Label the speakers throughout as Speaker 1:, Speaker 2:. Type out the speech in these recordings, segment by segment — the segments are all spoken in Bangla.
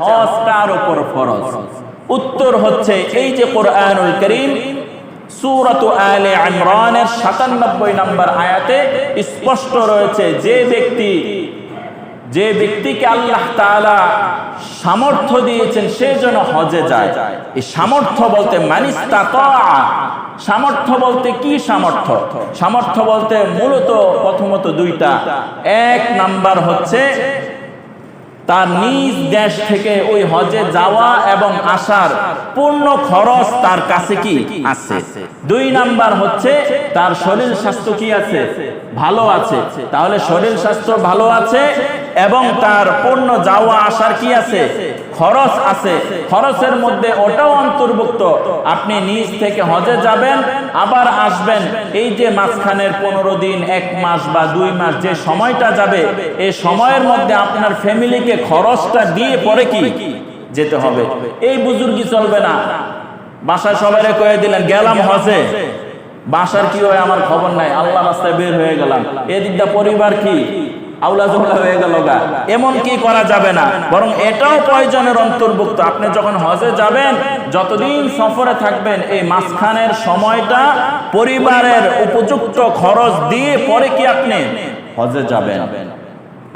Speaker 1: হজ কার উপর ফরজ? উত্তর হচ্ছে এই যে কোরআনুল কারীম সূরাত আলে ইমরানের ৯৭ নম্বর আয়াতে স্পষ্ট রয়েছে, যে ব্যক্তিকে আল্লাহ তাআলা সামর্থ্য দিয়েছেন সে যেন হজে যায়। এই সামর্থ্য বলতে মানিস্তাতা, সামর্থ্য বলতে কি সামর্থ্য? সামর্থ্য বলতে মূলত প্রথমত দুইটা। এক নাম্বার হচ্ছে তার নিজ দেশ থেকে ওই হজে যাওয়া এবং আসার পূর্ণ খরচ তার কাছে কি আছে। দুই নাম্বার হচ্ছে তার শরীর স্বাস্থ্য কি আছে? ভালো আছে। তাহলে শরীর স্বাস্থ্য ভালো আছে এবং তার পূর্ণ যাওয়া আসার কি আছে? খরচ আছে। খরচের মধ্যে ওটাও অন্তর্ভুক্ত, আপনি নিজ থেকে হজে যাবেন আবার আসবেন, এই যে মাঝখানের 15 দিন, 1 মাস বা 2 মাস যে সময়টা যাবে, এই সময়ের মধ্যে আপনার ফ্যামিলিকে খরচটা দিয়ে পরে কি যেতে হবে। এই বুজুর্গি চলবে না। বাসায় সবাইরে কয়ে দিলেন গেলাম হজে, বাসার কি হয় আমার খবর নাই, আল্লাহ রাস্তায় বের হয়ে গেলাম, এদিকটা পরিবার কি আউলা জোলা হয়ে গেল গা, এমন কি করা যাবে না। বরং এটাও প্রয়োজনের অন্তর্ভুক্ত। আপনি যখন হজে যাবেন, যতদিন সফরে থাকবেন, এই মাঝখানের সময়টা পরিবারের উপযুক্ত খরচ দিয়ে পরে কি আপনি হজে যাবেন।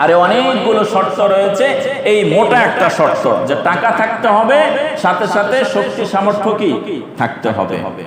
Speaker 1: আরে অনেকগুলো শর্ত রয়েছে, এই মোটা একটা শর্ত যে টাকা থাকতে হবে, সাথে সাথে শক্তি সামর্থ্য কি থাকতে হবে।